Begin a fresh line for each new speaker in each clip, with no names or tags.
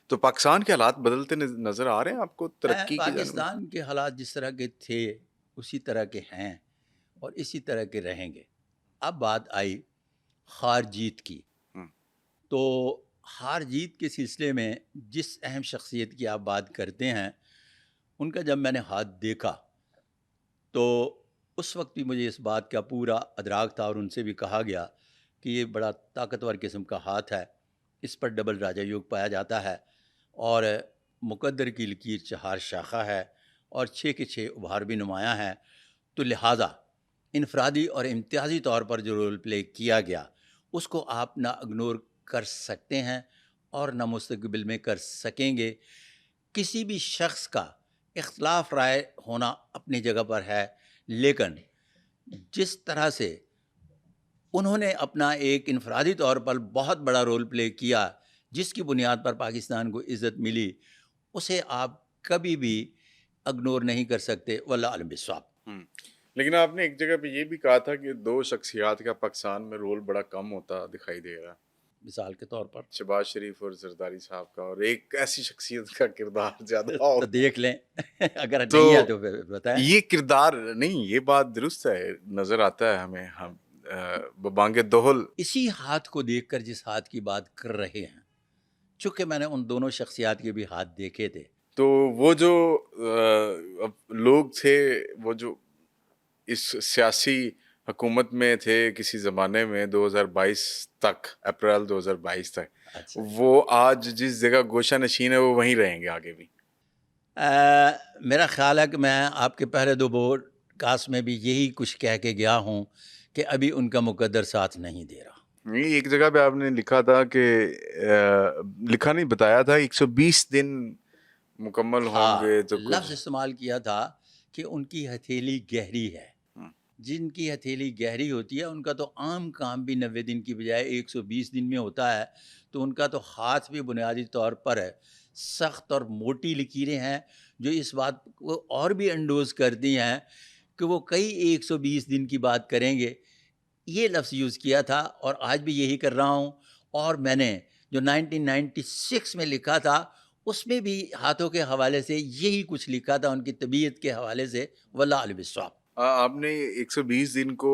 تو پاکستان کے حالات بدلتے نظر آ رہے ہیں آپ کو ترقی کی جانب؟
پاکستان کے حالات جس طرح کے تھے اسی طرح کے ہیں اور اسی طرح کے رہیں گے۔ اب بات آئی ہار جیت کی،
ہم،
تو ہار جیت کے سلسلے میں جس اہم شخصیت کی آپ بات کرتے ہیں ان کا جب میں نے ہاتھ دیکھا تو اس وقت بھی مجھے اس بات کا پورا ادراک تھا، اور ان سے بھی کہا گیا کہ یہ بڑا طاقتور قسم کا ہاتھ ہے، اس پر ڈبل راجہ یوگ پایا جاتا ہے، اور مقدر کی لکیر چہار شاخہ ہے، اور 6 کے 6 ابھار بھی نمایاں ہے۔ تو لہٰذا انفرادی اور امتیازی طور پر جو رول پلے کیا گیا اس کو آپ نہ اگنور کر سکتے ہیں اور نہ مستقبل میں کر سکیں گے۔ کسی بھی شخص کا اختلاف رائے ہونا اپنی جگہ پر ہے، لیکن جس طرح سے انہوں نے اپنا ایک انفرادی طور پر بہت بڑا رول پلے کیا جس کی بنیاد پر پاکستان کو عزت ملی، اسے آپ کبھی بھی اگنور نہیں کر سکتے، واللہ علم بالصواب۔
ہم۔ لیکن آپ نے ایک جگہ پہ یہ بھی کہا تھا کہ 2 شخصیات کا پاکستان میں رول بڑا کم ہوتا دکھائی دے رہا ہے،
مثال کے طور پر
شہباز شریف اور زرداری صاحب کا، اور ایک ایسی شخصیت کا کردار زیادہ
تو
ہوتا۔
دیکھ لیں اگر
تو
نہیں ہے تو پھر بتائیں۔
یہ کردار نہیں، یہ بات درست ہے، نظر آتا ہے ہمیں، ہم ببانگ دوہل۔
اسی ہاتھ کو دیکھ کر جس ہاتھ کی بات کر رہے ہیں، چونکہ میں نے ان دونوں شخصیات کے بھی ہاتھ دیکھے تھے،
تو وہ جو لوگ تھے، وہ جو اس سیاسی حکومت میں تھے کسی زمانے میں 2022 تک، اپریل 2022 تک،
اچھا
وہ آج جس جگہ گوشہ نشین ہے وہ وہیں رہیں گے آگے بھی؟
میرا خیال ہے کہ میں آپ کے پہلے 2 بوڈ کاسٹ میں بھی یہی کچھ کہہ کے گیا ہوں کہ ابھی ان کا مقدر ساتھ نہیں دے رہا۔
نہیں، ایک جگہ پہ آپ نے لکھا تھا کہ لکھا نہیں، بتایا تھا 120 دن مکمل ہوں
ہاں،
گے تو
لفظ
کچھ۔
استعمال کیا تھا کہ ان کی ہتھیلی گہری ہے۔
ہاں،
جن کی ہتھیلی گہری ہوتی ہے ان کا تو عام کام بھی 90 دن کی بجائے 120 دن میں ہوتا ہے، تو ان کا تو ہاتھ بھی بنیادی طور پر ہے سخت اور موٹی لکیریں ہیں، جو اس بات کو اور بھی انڈوز کرتی ہیں کہ وہ کئی 120 دن کی بات کریں گے۔ یہ لفظ یوز کیا تھا اور آج بھی یہی کر رہا ہوں، اور میں نے جو 1996 میں لکھا تھا اس میں بھی ہاتھوں کے حوالے سے یہی کچھ لکھا تھا، ان کی طبیعت کے حوالے سے، واللہ علم بالصواب۔
آپ نے 120 دن کو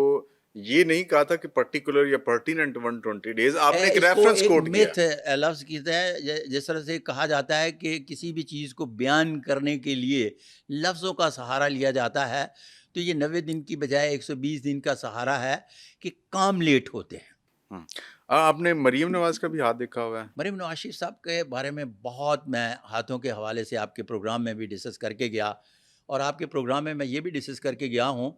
یہ نہیں کہا تھا کہ پرٹیکولر یا پرٹیننٹ 120 ڈیز، آپ نے ایک
اس کو
ریفرنس
ایک
کوٹ کیا۔
میتھ لفظ کہتا ہے، جس طرح سے کہا جاتا ہے کہ کسی بھی چیز کو بیان کرنے کے لیے لفظوں کا سہارا لیا جاتا ہے، تو یہ 90 دن کی بجائے 120 دن کا سہارا ہے کہ کام لیٹ ہوتے ہیں۔
ہاں، آپ نے مریم نواز کا بھی ہاتھ دیکھا ہوا ہے؟
مریم نواز شریف صاحب کے بارے میں بہت میں ہاتھوں کے حوالے سے آپ کے پروگرام میں بھی ڈسکس کر کے گیا، اور آپ کے پروگرام میں یہ بھی ڈسکس کر کے گیا ہوں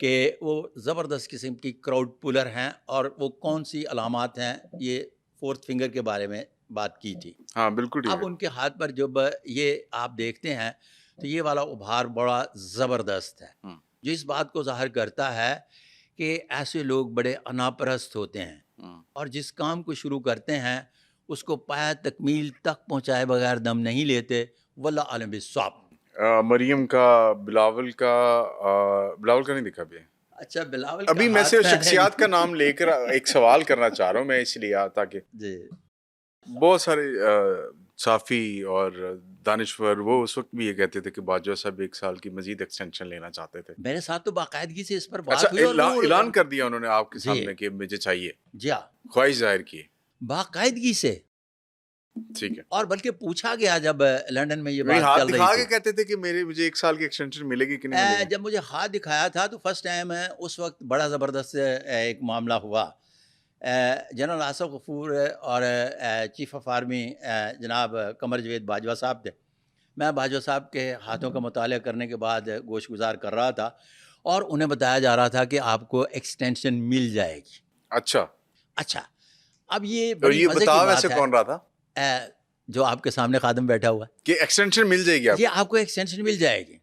کہ وہ زبردست قسم کی کراؤڈ پولر ہیں، اور وہ کون سی علامات ہیں، یہ 4تھ فنگر کے بارے میں بات کی تھی۔
ہاں بالکل ٹھیک
اب
ہے۔
ان کے ہاتھ پر جب یہ آپ دیکھتے ہیں تو یہ والا ابھار بڑا زبردست ہے،
ہاں،
جو اس بات کو ظاہر کرتا ہے کہ ایسے لوگ بڑے اناپرست ہوتے ہیں،
ہاں۔
اور جس کام کو شروع کرتے ہیں اس کو پایا تکمیل تک پہنچائے بغیر دم نہیں لیتے، واللہ عالم بالصواب۔
مریم کا، بلاول کا نہیں دیکھا ابھی؟
اچھا، بلاول کا
ابھی میں
ہاتھ
سے
میں نے
شخصیات کا نام لے کر ایک سوال کرنا چاہ رہا ہوں میں، اس لیے تاکہ
جی
بہت سارے صافی اور دانشور وہ اس وقت بھی یہ کہتے تھے کہ باجوہ صاحب 1 سال کی مزید ایکسٹینشن لینا چاہتے تھے۔
میرے ساتھ تو باقاعدگی سے اس پر
اچھا،
بات ہوئی، اور وہ
اعلان کر دیا انہوں نے آپ کے
جی
سامنے کہ مجھے چاہیے،
جی ہاں،
خواہش ظاہر کی؟
باقاعدگی سے،
ٹھیک ہے۔
اور بلکہ پوچھا گیا جب لندن میں یہ
نہیں،
بات
ہاتھ
چل رہی
دکھا
تھی،
کے کہتے تھے کہ مجھے 1 سال کی ایکسٹینشن ملے گی کہ نہیں ملے گی؟
جب مجھے ہاتھ دکھایا تھا تو فرسٹ ٹائم اس وقت بڑا زبردست ایک معاملہ ہوا۔ جنرل آصف غفور اور چیف آف آرمی جناب قمر جاوید باجوہ صاحب تھے۔ میں باجوہ صاحب کے ہاتھوں کا مطالعہ کرنے کے بعد گوش گزار کر رہا تھا، اور انہیں بتایا جا رہا تھا کہ آپ کو ایکسٹینشن مل جائے گی۔
اچھا،
اچھا، اب یہ
اور
بڑی
یہ
مزے کی
بتاؤ ویسے
بات ہے،
کون رہا تھا
جو آپ کے سامنے خادم بیٹھا ہوا ہے،
کہ ایکسٹینشن مل جائے گی آپ
یہ
کو؟
آپ کو ایکسٹینشن مل جائے گی۔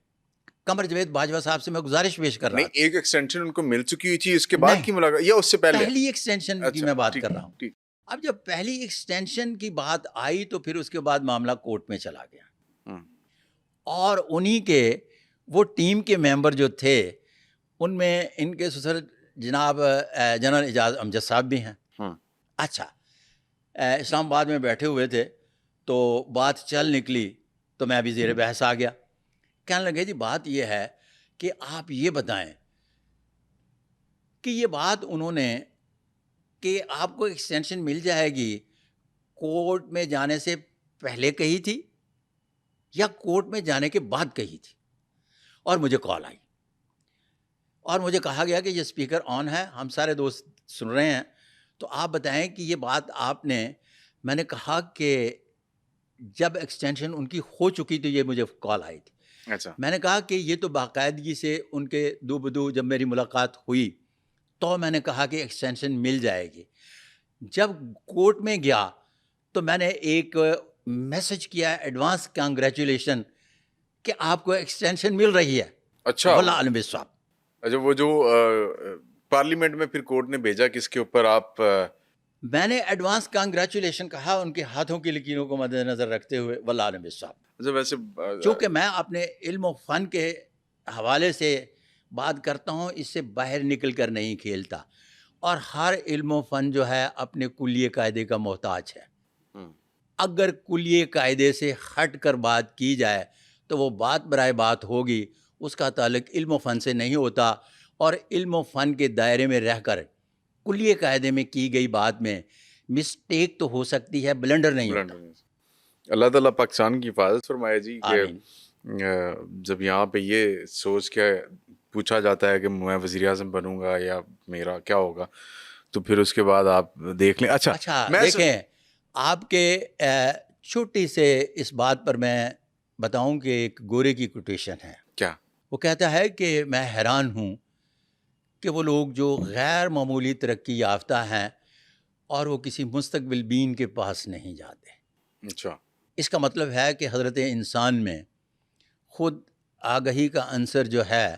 قمر جاوید باجوہ صاحب سے میں گزارش پیش کر رہا
نہیں،
تھا،
ایک ایکسٹینشن ان کو مل چکی ہوئی تھی، اس کے بعد
نہیں،
کی ملاقات یا اس سے پہلے؟
پہلی ایکسٹینشن کی
اچھا،
میں بات
ٹھیک
کر رہا ہوں۔
ٹھیک۔
اب جب پہلی ایکسٹینشن کی بات آئی تو پھر اس کے بعد معاملہ کورٹ میں چلا گیا،
ہاں،
اور انہی کے وہ ٹیم کے ممبر جو تھے ان میں ان کے سسر جناب جنرل اعجاز امجد صاحب بھی ہیں۔
ہاں،
اچھا، اسلام آباد میں بیٹھے ہوئے تھے، تو بات چل نکلی تو میں بھی زیر بحث آ گیا. کہنے لگے جی بات یہ ہے کہ آپ یہ بتائیں کہ یہ بات انہوں نے کہ آپ کو ایکسٹینشن مل جائے گی کورٹ میں جانے سے پہلے کہی تھی یا کورٹ میں جانے کے بعد کہی تھی. اور مجھے کال آئی اور مجھے کہا گیا کہ یہ اسپیکر آن ہے, ہم سارے دوست سن رہے ہیں, تو آپ بتائیں کہ یہ بات آپ نے. میں نے کہا کہ جب ایکسٹینشن ان کی ہو چکی تو یہ مجھے کال آئی تھی.
اچھا,
میں نے کہا کہ یہ تو باقاعدگی سے ان کے دو بدو جب میری ملاقات ہوئی تو میں نے کہا کہ ایکسٹینشن مل جائے گی. جب کورٹ میں گیا تو میں نے ایک میسج کیا ایڈوانس کانگریچولیشن کہ آپ کو ایکسٹینشن مل رہی ہے.
اچھا,
واللہ عالم صاحب.
اچھا وہ جو پارلیمنٹ میں پھر کورٹ نے بھیجا کس کے اوپر آپ
میں نے ایڈوانس کانگریچولیشن کہا ان کے ہاتھوں کی لکیروں کو مد نظر رکھتے ہوئے واللہ عالم صاحب.
اچھا ویسے
چونکہ میں اپنے علم و فن کے حوالے سے بات کرتا ہوں, اس سے باہر نکل کر نہیں کھیلتا, اور ہر علم و فن جو ہے اپنے کلیے قاعدے کا محتاج ہے. اگر کلیے قاعدے سے ہٹ کر بات کی جائے تو وہ بات برائے بات ہوگی, اس کا تعلق علم و فن سے نہیں ہوتا, اور علم و فن کے دائرے میں رہ کر کلیے قاعدے میں کی گئی بات میں مسٹیک تو ہو سکتی ہے, بلنڈر نہیں ہوتا.
اللہ تعالیٰ پاکستان کی حفاظت فرمائے جی. کہ
آمین.
جب یہاں پہ یہ سوچ کے پوچھا جاتا ہے کہ میں وزیر اعظم بنوں گا یا میرا کیا ہوگا, تو پھر اس کے بعد آپ دیکھ لیں.
اچھا دیکھیں, آپ کے چھوٹی سے اس بات پر میں بتاؤں کہ ایک گورے کی کوٹیشن ہے.
کیا
وہ کہتا ہے کہ میں حیران ہوں کہ وہ لوگ جو غیر معمولی ترقی یافتہ ہیں اور وہ کسی مستقبل بین کے پاس نہیں جاتے.
اچھا,
اس کا مطلب ہے کہ حضرت انسان میں خود آگہی کا عنصر جو ہے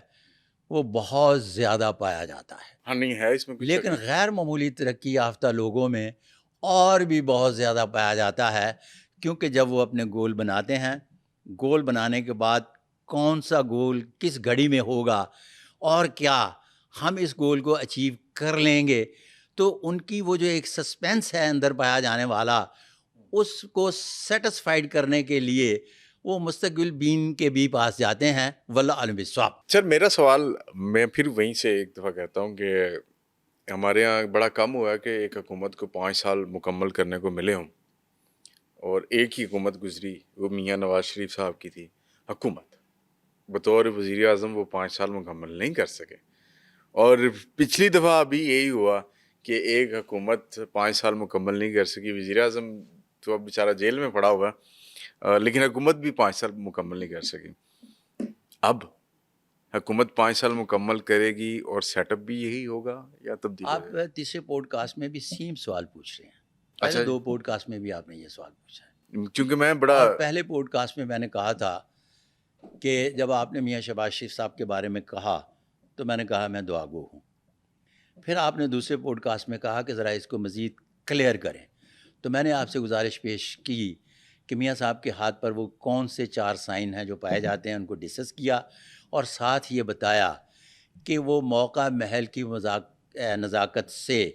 وہ بہت زیادہ پایا جاتا ہے.
ہاں نہیں ہے اس میں کچھ
لیکن غیر معمولی ترقی یافتہ لوگوں میں اور بھی بہت زیادہ پایا جاتا ہے, کیونکہ جب وہ اپنے گول بناتے ہیں, گول بنانے کے بعد کون سا گول کس گھڑی میں ہوگا اور کیا ہم اس گول کو اچیو کر لیں گے, تو ان کی وہ جو ایک سسپینس ہے اندر پایا جانے والا, اس کو سیٹسفائیڈ کرنے کے لیے وہ مستقبل بین کے بھی پاس جاتے ہیں. واللہ عالم بالصواب.
سر میرا سوال میں پھر وہیں سے ایک دفعہ کہتا ہوں کہ ہمارے ہاں بڑا کم ہوا ہے کہ ایک حکومت کو 5 سال مکمل کرنے کو ملے ہوں, اور ایک ہی حکومت گزری, وہ میاں نواز شریف صاحب کی تھی حکومت. بطور وزیر اعظم وہ 5 سال مکمل نہیں کر سکے, اور پچھلی دفعہ ابھی یہی ہوا کہ ایک حکومت 5 سال مکمل نہیں کر سکی. وزیر اعظم تو اب بیچارہ جیل میں پڑا ہوا, لیکن حکومت بھی 5 سال مکمل نہیں کر سکی. اب حکومت 5 سال مکمل کرے گی اور سیٹ اپ بھی یہی ہوگا یا تبدیل
آپ تیسرے پوڈ کاسٹ میں بھی سیم سوال پوچھ رہے ہیں.
اچھا,
پہلے 2 پوڈ کاسٹ میں بھی آپ نے یہ سوال پوچھا ہے.
کیونکہ میں بڑا
اور پہلے پوڈ کاسٹ میں نے کہا تھا کہ جب آپ نے میاں شہباز شریف صاحب کے بارے میں کہا تو میں نے کہا میں دعا گو ہوں. پھر آپ نے دوسرے پوڈ کاسٹ میں کہا کہ ذرا اس کو مزید کلیئر کریں, تو میں نے آپ سے گزارش پیش کی کہ میاں صاحب کے ہاتھ پر وہ کون سے 4 سائن ہیں جو پائے جاتے ہیں, ان کو ڈسکس کیا, اور ساتھ یہ بتایا کہ وہ موقع محل کی نزاکت سے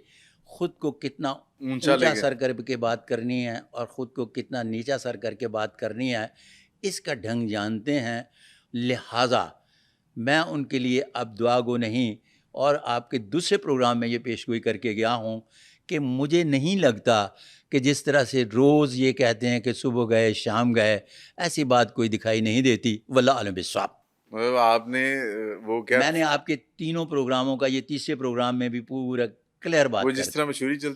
خود کو کتنا اونچا سر کر کے بات کرنی ہے اور خود کو کتنا نیچا سر کر کے بات کرنی ہے, اس کا ڈھنگ جانتے ہیں. لہٰذا میں ان کے لیے اب دعا گو نہیں, اور آپ کے دوسرے پروگرام میں یہ پیشگوئی کر کے گیا ہوں کہ مجھے نہیں لگتا کہ جس طرح سے روز یہ کہتے ہیں کہ صبح گئے شام گئے, ایسی بات کوئی دکھائی نہیں دیتی. واللہ عالم بالصواب.
آپ نے وہ کیا
میں نے آپ کے 3 پروگراموں کا یہ تیسرے پروگرام میں بھی پورا کلیئر بات
وہ جس طرح مشہوری چلتی